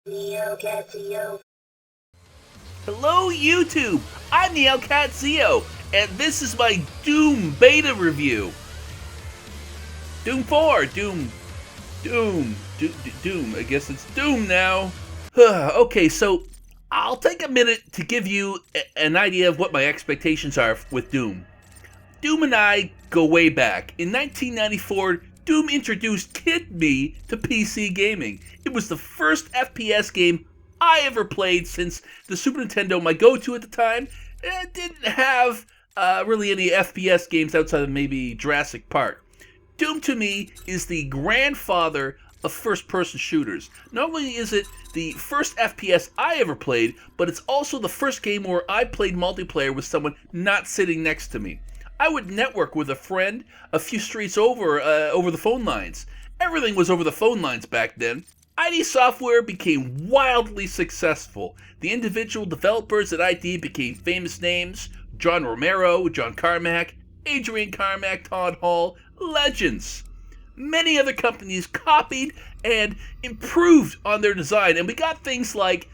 Hello YouTube, I'm Teknoaxe, and this is my Doom beta review. Doom 4, Doom, I guess it's Doom now. Okay, so I'll take a minute to give you an idea of what my expectations are with Doom. Doom and I go way back. In 1994, Doom introduced Kid Me to PC gaming. It was the first FPS game I ever played since the Super Nintendo, my go-to at the time, didn't have really any FPS games outside of maybe Jurassic Park. Doom to me is the grandfather of first-person shooters. Not only is it the first FPS I ever played, but it's also the first game where I played multiplayer with someone not sitting next to me. I would network with a friend a few streets over the phone lines. Everything was over the phone lines back then. ID Software became wildly successful. The individual developers at ID became famous names: John Romero, John Carmack, Adrian Carmack, Todd Hall, legends. Many other companies copied and improved on their design, and we got things like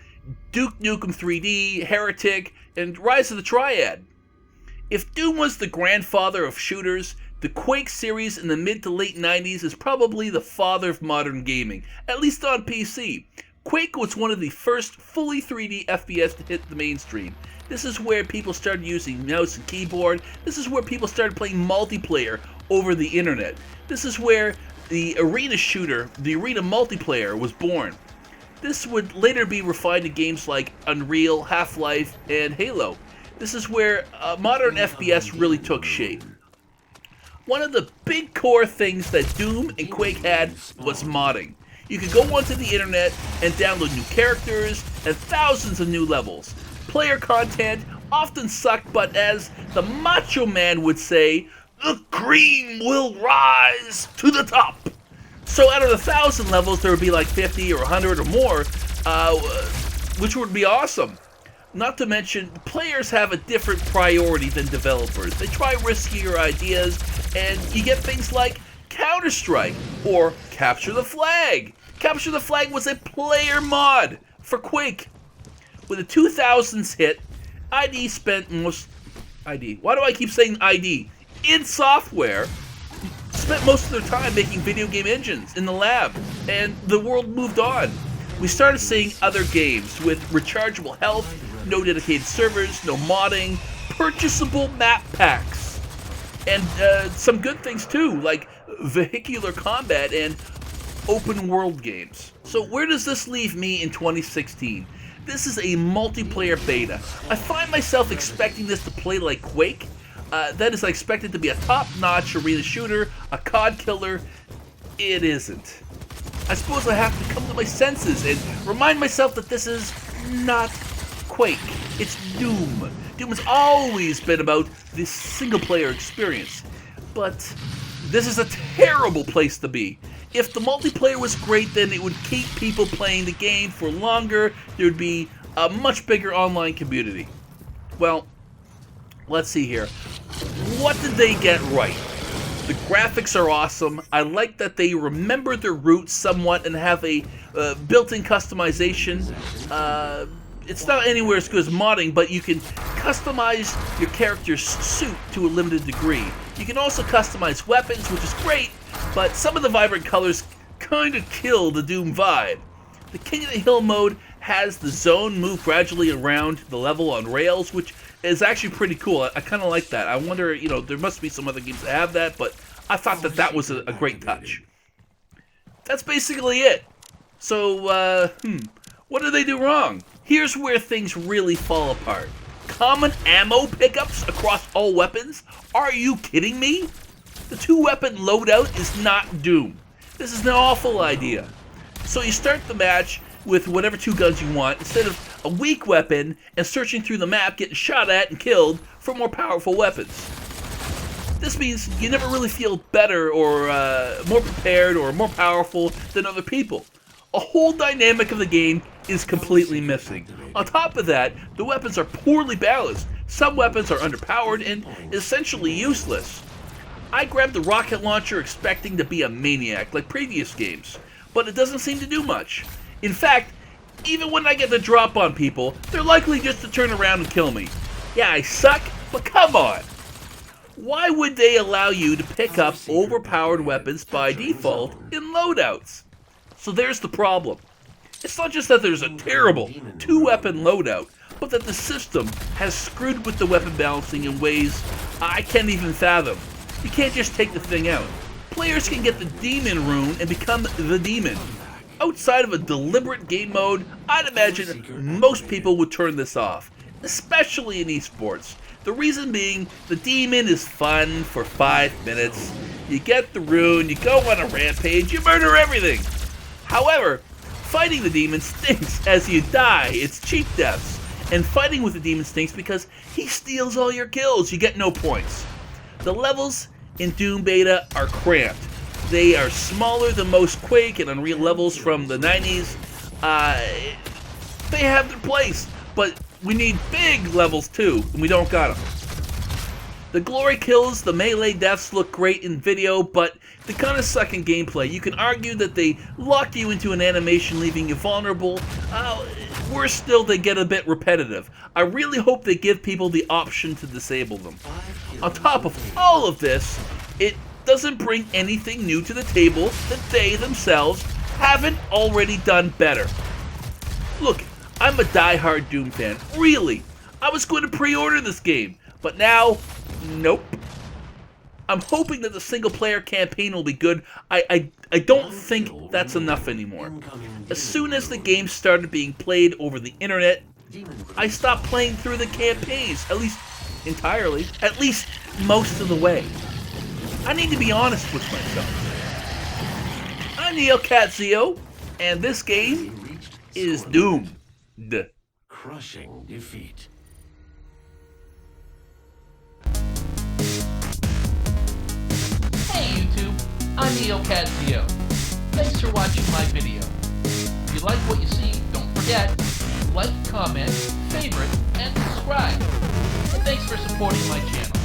Duke Nukem 3D, Heretic, and Rise of the Triad. If Doom was the grandfather of shooters, the Quake series in the mid to late 90s is probably the father of modern gaming, at least on PC. Quake was one of the first fully 3D FPS to hit the mainstream. This is where people started using mouse and keyboard. This is where people started playing multiplayer over the internet. This is where the arena shooter, the arena multiplayer, was born. This would later be refined to games like Unreal, Half-Life, and Halo. This is where modern FPS really took shape. One of the big core things that Doom and Quake had was modding. You could go onto the internet and download new characters and thousands of new levels. Player content often sucked, but as the Macho Man would say, the cream will rise to the top. So out of 1,000 levels, there would be like 50 or 100 or more, which would be awesome. Not to mention, players have a different priority than developers. They try riskier ideas, and you get things like Counter-Strike or Capture the Flag. Capture the Flag was a player mod for Quake. When the 2000s hit, ID spent most... ID. Why do I keep saying ID? id Software spent most of their time making video game engines in the lab, and the world moved on. We started seeing other games with rechargeable health, no dedicated servers, no modding, purchasable map packs, and some good things too, like vehicular combat and open world games. So where does this leave me in 2016? This is a multiplayer beta. I find myself expecting this to play like Quake. That is, I expect it to be a top-notch arena shooter, a COD killer. It isn't. I suppose I have to come to my senses and remind myself that this is not Quake. It's Doom. Doom has always been about this single-player experience. But this is a terrible place to be. If the multiplayer was great, then it would keep people playing the game for longer. There would be a much bigger online community. Well, let's see here. What did they get right? The graphics are awesome. I like that they remember their roots somewhat and have a built-in customization. It's not anywhere as good as modding, but you can customize your character's suit to a limited degree. You can also customize weapons, which is great, but some of the vibrant colors kind of kill the Doom vibe. The King of the Hill mode has the zone move gradually around the level on rails, which is actually pretty cool. I kind of like that. I wonder, there must be some other games that have that, but I thought that was a great touch. That's basically it. So, what did they do wrong? Here's where things really fall apart. Common ammo pickups across all weapons? Are you kidding me? The two-weapon loadout is not Doom. This is an awful idea. So you start the match with whatever two guns you want, instead of a weak weapon and searching through the map, getting shot at and killed for more powerful weapons. This means you never really feel better or more prepared or more powerful than other people. A whole dynamic of the game is completely missing. On top of that, the weapons are poorly balanced. Some weapons are underpowered and essentially useless. I grabbed the rocket launcher expecting to be a maniac like previous games, but it doesn't seem to do much. In fact, Even when I get the drop on people, they're likely just to turn around and kill me. Yeah, I suck, but come on. Why would they allow you to pick up overpowered weapons by default in loadouts? So there's the problem. It's not just that there's a terrible 2-weapon loadout, but that the system has screwed with the weapon balancing in ways I can't even fathom. You can't just take the thing out. Players can get the demon rune and become the demon. Outside of a deliberate game mode, I'd imagine most people would turn this off, especially in esports. The reason being, the demon is fun for 5 minutes. You get the rune, you go on a rampage, you murder everything. However, fighting the demon stinks as you die. It's cheap deaths. And fighting with the demon stinks because he steals all your kills. You get no points. The levels in Doom Beta are cramped. They are smaller than most Quake and Unreal levels from the 90s. They have their place, but we need big levels too, and we don't got them. The glory kills, the melee deaths look great in video, but they kind of suck in gameplay. You can argue that they lock you into an animation leaving you vulnerable. Worse still, they get a bit repetitive. I really hope they give people the option to disable them. On top of all of this, it doesn't bring anything new to the table that they themselves haven't already done better. Look, I'm a die-hard Doom fan. Really. I was going to pre-order this game, but now, nope. I'm hoping that the single-player campaign will be good. I don't think that's enough anymore. As soon as the game started being played over the internet, I stopped playing through the campaigns, at least entirely, at least most of the way. I need to be honest with myself. I'm Neil Katzio, and this game is doomed. Crushing defeat. Hey YouTube, I'm Neil Katzio. Thanks for watching my video. If you like what you see, don't forget, like, comment, favorite, and subscribe. And thanks for supporting my channel.